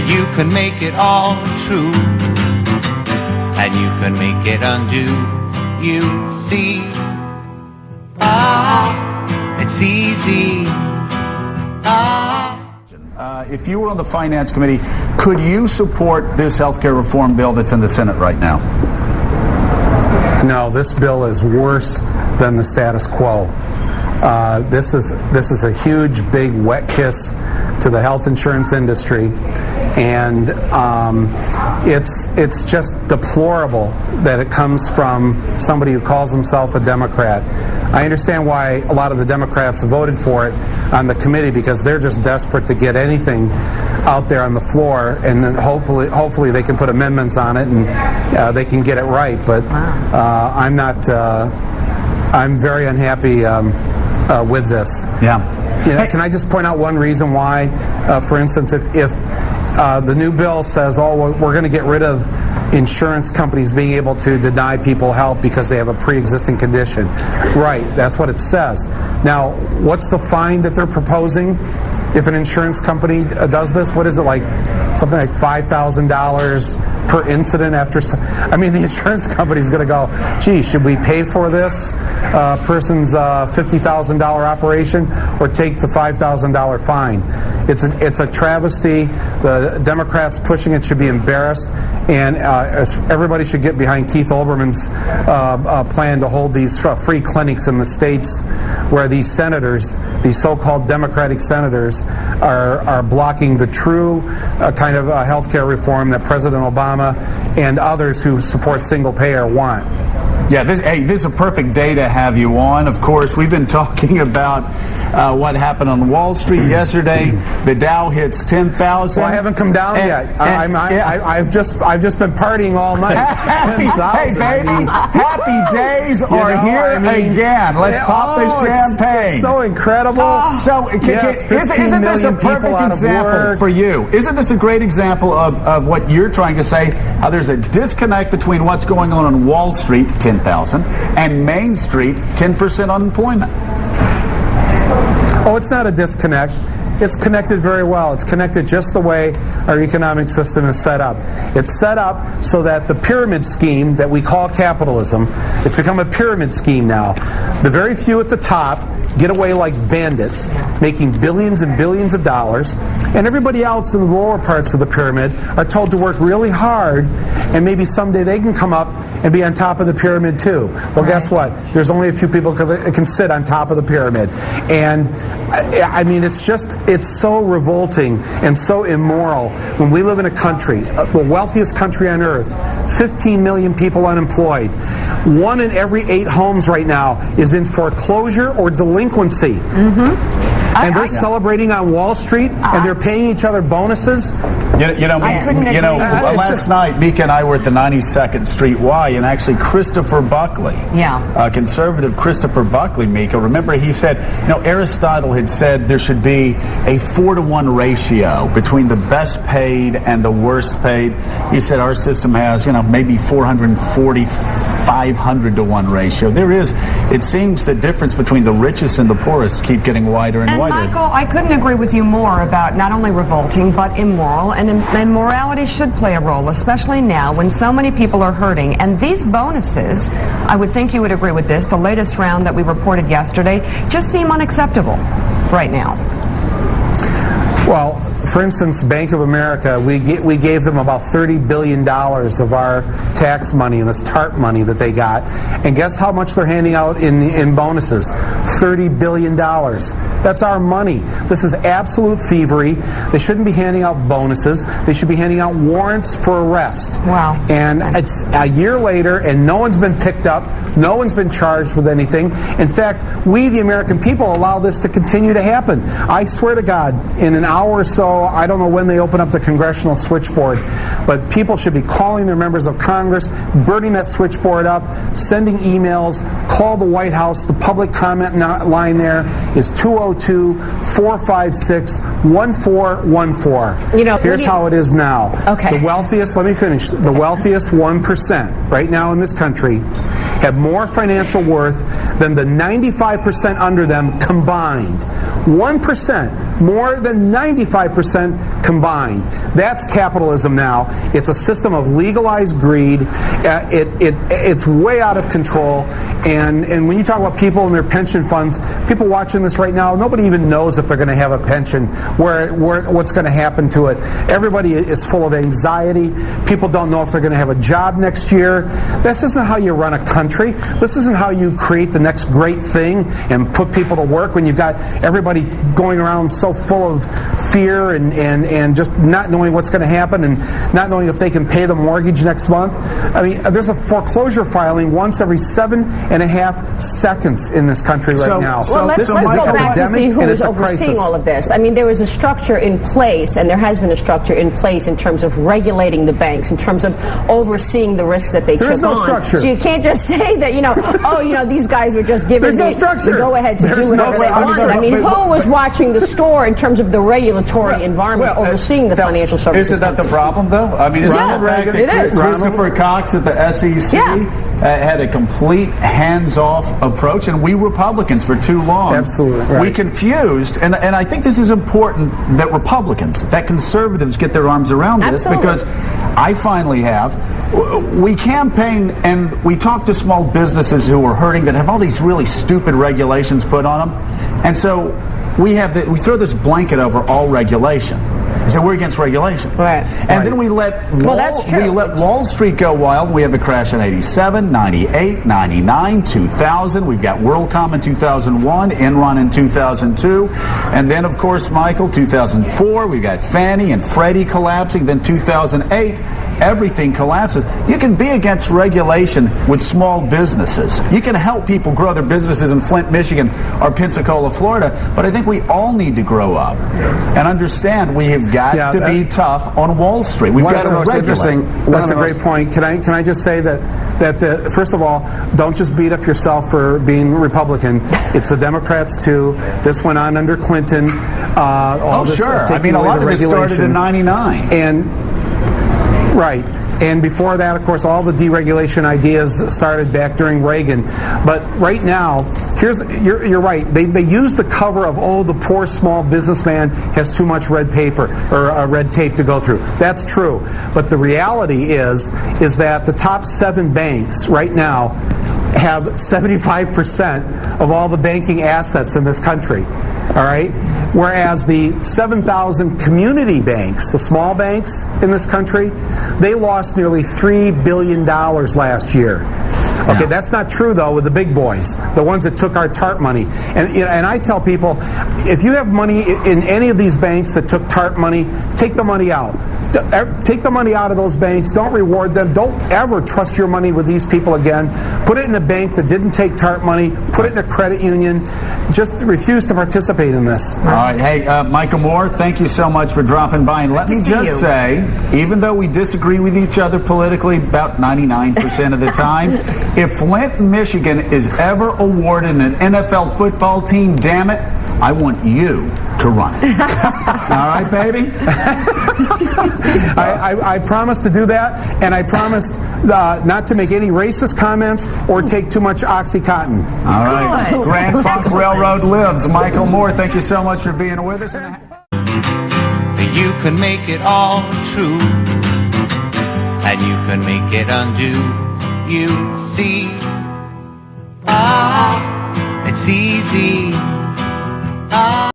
you can make it all true, and you can make it undo. You see, it's easy. If you were on the Finance Committee, could you support this health care reform bill that's in the Senate right now? No, this bill is worse than the status quo. This is a huge, big wet kiss to the health insurance industry, and it's just deplorable that it comes from somebody who calls himself a Democrat. I understand why a lot of the Democrats have voted for it on the committee, because they're just desperate to get anything out there on the floor, and then hopefully they can put amendments on it and they can get it right. But I'm not. I'm very unhappy with this. Yeah. You know, can I just point out one reason why? For instance, if the new bill says, "Oh, we're going to get rid of insurance companies being able to deny people help because they have a pre-existing condition," right? That's what it says. Now, what's the fine that they're proposing if an insurance company does this? What is it, like something like $5,000 per incident after? I mean, the insurance company's going to go, gee, should we pay for this person's $50,000 operation or take the $5,000 fine? It's a travesty. The Democrats pushing it should be embarrassed, and everybody should get behind Keith Olbermann's plan to hold these free clinics in the states where these senators, these so-called Democratic senators, are blocking the true kind of health care reform that President Obama and others who support single-payer want. Yeah, this is a perfect day to have you on. Of course, we've been talking about what happened on Wall Street yesterday. The Dow hits 10,000. Well, I haven't come down yet. I've just been partying all night. Hey, baby, happy days are here again. Let's pop the champagne. It's so incredible. Isn't this a perfect example for you? Isn't this a great example of what you're trying to say? How there's a disconnect between what's going on Wall Street, 10,000, and Main Street, 10% unemployment. Oh, it's not a disconnect. It's connected very well. It's connected just the way our economic system is set up. It's set up so that the pyramid scheme that we call capitalism, it's become a pyramid scheme now. The very few at the top get away like bandits, making billions and billions of dollars, and everybody else in the lower parts of the pyramid are told to work really hard, and maybe someday they can come up and be on top of the pyramid too. Well, guess what? There's only a few people that can sit on top of the pyramid. And I mean, it's so revolting and so immoral when we live in a country, the wealthiest country on earth, 15 million people unemployed. 1 in every 8 homes right now is in foreclosure or delinquency. Mm-hmm. And they're celebrating on Wall Street, and they're paying each other bonuses. Last night, Mika and I were at the 92nd Street Y, and actually Christopher Buckley, conservative Christopher Buckley, Mika, remember he said, Aristotle had said there should be a 4-to-1 ratio between the best paid and the worst paid. He said our system has, maybe 440, 500-to-1 ratio. There is, it seems the difference between the richest and the poorest keep getting wider and wider. Michael, I couldn't agree with you more about not only revolting, but immoral. And morality should play a role, especially now when so many people are hurting. And these bonuses, I would think you would agree with this, the latest round that we reported yesterday, just seem unacceptable right now. Well, for instance, Bank of America, we gave them about $30 billion of our tax money and this TARP money that they got. And guess how much they're handing out in bonuses? $30 billion. That's our money. This is absolute thievery. They shouldn't be handing out bonuses. They should be handing out warrants for arrest. Wow. And it's a year later, and no one's been picked up. No one's been charged with anything. In fact, we, the American people, allow this to continue to happen. I swear to God, in an hour or so, I don't know when they open up the congressional switchboard, but people should be calling their members of Congress, burning that switchboard up, sending emails, call the White House. The public comment line there is 202-456-1414. Here's how it is now. Okay. The wealthiest, let me finish, the wealthiest 1% right now in this country have more financial worth than the 95% under them combined. 1%, more than 95% combined. That's capitalism now. It's a system of legalized greed. It's way out of control. And when you talk about people and their pension funds, people watching this right now, nobody even knows if they're going to have a pension, what's going to happen to it. Everybody is full of anxiety. People don't know if they're going to have a job next year. This isn't how you run a country. This isn't how you create the next great thing and put people to work when you've got everybody going around so full of fear and just not knowing what's going to happen and not knowing if they can pay the mortgage next month. I mean, there's a foreclosure filing once every 7.5 seconds in this country right now. Well, let's go back to see who is overseeing all of this. I mean, there is a structure in place, and there has been a structure in place in terms of regulating the banks, in terms of overseeing the risks that they took on. There is no structure. So you can't just say that, these guys were just given the go-ahead to do whatever they wanted. I mean, who was watching the store in terms of the regulatory environment overseeing the financial services? Isn't that the problem, though? I mean, isn't that the fact that Christopher Cox at the SEC had a complete hands-off approach, and we Republicans for too long, we confused, and I think this is important that Republicans, that conservatives get their arms around this, because I finally have. We campaign and we talk to small businesses who are hurting that have all these really stupid regulations put on them, and so we throw this blanket over all regulation. So we're against regulation. Right. And then we let Wall Street go wild. We have a crash in 87, 98, 99, 2000. We've got WorldCom in 2001, Enron in 2002. And then, of course, Michael, 2004, we've got Fannie and Freddie collapsing. Then 2008, everything collapses. You can be against regulation with small businesses. You can help people grow their businesses in Flint, Michigan, or Pensacola, Florida. But I think we all need to grow up and understand we have got to be tough on Wall Street. We've got to regulate. That's a great point. Can I just say that first of all, don't just beat up yourself for being Republican. It's the Democrats too. This went on under Clinton. I mean, a lot of it started in '99. And before that, of course, all the deregulation ideas started back during Reagan. But right now, you're right. They use the cover of, the poor small businessman has too much red paper or red tape to go through. That's true. But the reality is that the top 7 banks right now have 75% of all the banking assets in this country. All right? Whereas the 7,000 community banks, the small banks in this country, they lost nearly $3 billion last year. Okay, that's not true, though, with the big boys, the ones that took our TARP money. And I tell people, if you have money in any of these banks that took TARP money, take the money out. Take the money out of those banks. Don't reward them. Don't ever trust your money with these people again. Put it in a bank that didn't take TARP money. Put it in a credit union. Just refuse to participate in this. All right. Hey, Michael Moore, thank you so much for dropping by. And let me just say, even though we disagree with each other politically about 99% of the time, if Flint, Michigan is ever awarded an NFL football team, damn it, I want you to run it. All right, baby? I promised to do that, and I promised not to make any racist comments or take too much OxyContin. All right. Good. Grand Funk Railroad lives. Michael Moore, thank you so much for being with us. You can make it all true, and you can make it undo. You see, it's easy.